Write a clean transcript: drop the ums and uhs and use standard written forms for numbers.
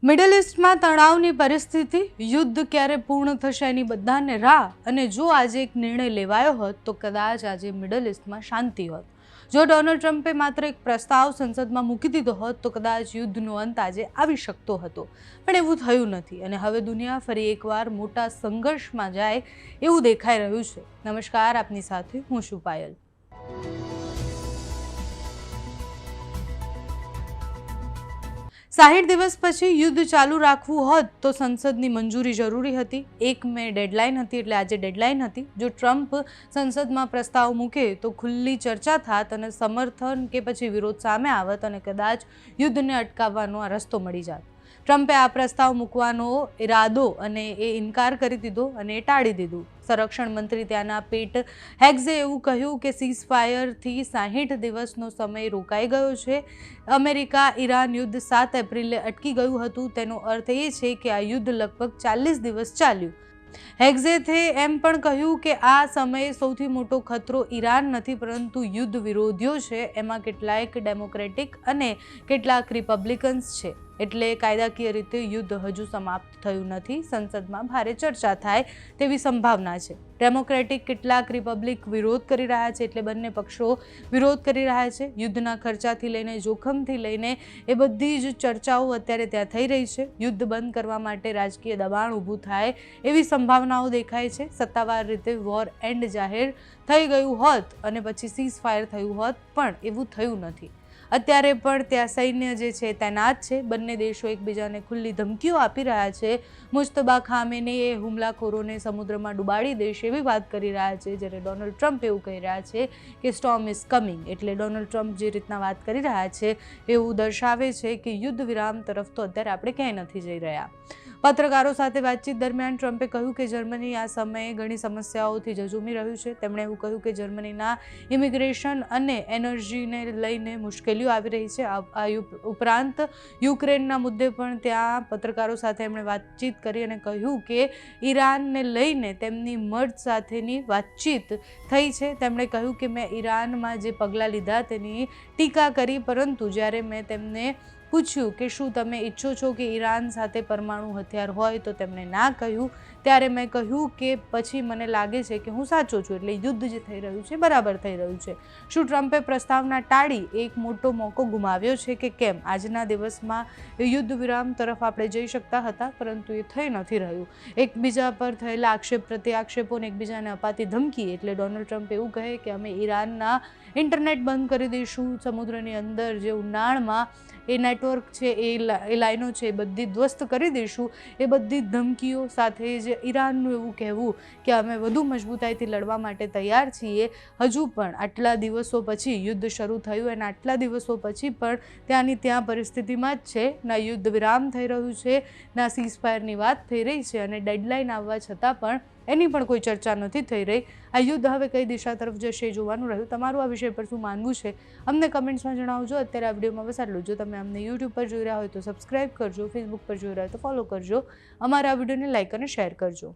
Middle ઇસ્ટમાં તણાવની પરિસ્થિતિ, યુદ્ધ ક્યારે પૂર્ણ થશે એની બધાને રાહ, અને જો આજે એક નિર્ણય લેવાયો હોત તો કદાચ આજે મિડલ ઇસ્ટમાં શાંતિ હોત. જો ડોનાલ્ડ ટ્રમ્પે માત્ર એક પ્રસ્તાવ સંસદમાં મૂકી દીધો હોત તો કદાચ યુદ્ધનો અંત આજે આવી શકતો હતો. પણ એવું થયું નથી અને હવે દુનિયા ફરી એકવાર મોટા સંઘર્ષમાં જાય એવું દેખાઈ રહ્યું છે. નમસ્કાર, આપની સાથે હું છું પાયલ. 60 દિવસ પછી યુદ્ધ ચાલુ રાખવું હોત તો સંસદની મંજૂરી જરૂરી હતી. 1 મે ડેડલાઇન હતી, એટલે આજે ડેડલાઇન હતી. જો ટ્રમ્પ સંસદમાં પ્રસ્તાવ મૂકે તો ખુલ્લી ચર્ચા થાત અને સમર્થન કે પછી વિરોધ સામે આવત અને કદાચ યુદ્ધને અટકાવવાનો આ રસ્તો મળી જાત. ટ્રમ્પે આ પ્રસ્તાવ મૂકવાનો ઈરાદો અને એ ઇનકાર કરી દીધો અને એ ટાળી દીધું. સંરક્ષણ મંત્રી ત્યાંના પેટ હેગ્ઝે એવું કહ્યું કે સીઝફાયરથી 60 દિવસનો સમય રોકાઈ ગયો છે. અમેરિકા ઈરાન યુદ્ધ 7 એપ્રિલે અટકી ગયું હતું. તેનો અર્થ એ છે કે આ યુદ્ધ લગભગ 40 દિવસ ચાલ્યું. હેગ્ઝેથે એમ પણ કહ્યું કે આ સમયે સૌથી મોટો ખતરો ઈરાન નથી પરંતુ યુદ્ધ વિરોધીઓ છે. એમાં કેટલાક ડેમોક્રેટિક અને કેટલાક રિપબ્લિકન્સ છે. એટલે કાયદાકીય રીતે યુદ્ધ હજુ સમાપ્ત થયું નથી. સંસદમાં ભારે ચર્ચા થાય તેવી સંભાવના છે. ડેમોક્રેટિક કેટલાક રિપબ્લિક વિરોધ કરી રહ્યા છે, એટલે બંને પક્ષો વિરોધ કરી રહ્યા છે. યુદ્ધના ખર્ચાથી લઈને જોખમથી લઈને એ બધી જ ચર્ચાઓ અત્યારે ત્યાં થઈ રહી છે. યુદ્ધ બંધ કરવા માટે રાજકીય દબાણ ઊભું થાય એવી સંભાવનાઓ દેખાય છે. સત્તાવાર રીતે વોર એન્ડ જાહેર થઈ ગયું હોત અને પછી સીઝફાયર થયું હોત, પણ એવું થયું નથી. અત્યારે પણ ત્યાં સૈન્ય જે છે તૈનાત છે. બંને દેશો એકબીજાને ખુલ્લી ધમકીઓ આપી રહ્યા છે. મુજતબા ખામેની એ હુમલાખોરોને સમુદ્રમાં ડૂબાડી દેશે એવી વાત કરી રહ્યા છે, જ્યારે ડોનાલ્ડ ટ્રમ્પ એવું કહી રહ્યા છે કે સ્ટોર્મ ઇઝ કમિંગ. એટલે ડોનાલ્ડ ટ્રમ્પ જે રીતના વાત કરી રહ્યા છે એવું દર્શાવે છે કે યુદ્ધ વિરામ તરફ તો અત્યારે આપણે ક્યાંય નથી જઈ રહ્યા. પત્રકારો સાથે વાતચીત દરમિયાન ટ્રમ્પે કહ્યું કે જર્મની આ સમયે ઘણી સમસ્યાઓથી ઝઝૂમી રહ્યું છે. તેમણે એવું કહ્યું કે જર્મનીના ઇમિગ્રેશન અને એનર્જીને લઈને મુશ્કેલીઓ આવી રહી છે. આ ઉપરાંત યુક્રેનના મુદ્દે પણ ત્યાં પત્રકારો સાથે એમણે વાતચીત કરી અને કહ્યું કે ઈરાનને લઈને તેમની મર્જ સાથેની વાતચીત થઈ છે. તેમણે કહ્યું કે મેં ઈરાનમાં જે પગલાં લીધા તેની ટીકા કરી, પરંતુ જ્યારે મેં તેમને પૂછ્યું કે શું તમે ઈચ્છો છો કે ઈરાન સાથે પરમાણુ હથિયાર હોય તો તેમણે ના કહ્યું. ત્યારે મેં કહ્યું કે પછી મને લાગે છે કે હું સાચો છું. એટલે યુદ્ધ જે થઈ રહ્યું છે બરાબર થઈ રહ્યું છે. શું ટ્રમ્પે પ્રસ્તાવના ટાળી એક મોટો મોકો ગુમાવ્યો છે કે કેમ? આજના દિવસમાં યુદ્ધ વિરામ તરફ આપણે જઈ શકતા હતા, પરંતુ એ થઈ નથી રહ્યું. એકબીજા પર થયેલા આક્ષેપ પ્રત્યાક્ષેપોને એકબીજાને અપાતી ધમકી. એટલે ડોનાલ્ડ ટ્રમ્પ એવું કહે કે અમે ઈરાનના ઇન્ટરનેટ બંધ કરી દઈશું. સમુદ્રની અંદર જે ઊંડાણમાં એ નેટવર્ક છે, એ લાઈનો છે, એ બધી ધ્વસ્ત કરી દઈશું. એ બધી ધમકીઓ સાથે જ ઈરાનનું એવું કહેવું કે અમે વધુ મજબૂતાઈથી લડવા માટે તૈયાર છીએ. હજુ પણ આટલા દિવસો પછી યુદ્ધ શરૂ થયું અને આટલા દિવસો પછી પણ ત્યાંની ત્યાં પરિસ્થિતિમાં જ છે. ના યુદ્ધ વિરામ થઈ રહ્યું છે, ના સીઝફાયરની વાત થઈ રહી છે અને ડેડલાઇન આવવા છતાં પણ એની પણ કોઈ ચર્ચા નથી થઈ રહી. આ યુદ્ધ હવે કઈ દિશા તરફ જશે જોવાનું રહ્યું. તમારું આ વિષય પર શું માનવું છે અમને કમેન્ટ્સમાં જણાવજો. અત્યારે આ વિડીયોમાં બસ આટલું. જો તમે અમને યુટ્યુબ પર જોઈ રહ્યા હોય તો સબસ્ક્રાઇબ કરજો, ફેસબુક પર જોઈ રહ્યા હોય તો ફોલો કરજો, અમારા આ વિડીયોને લાઇક અને શેર કરજો.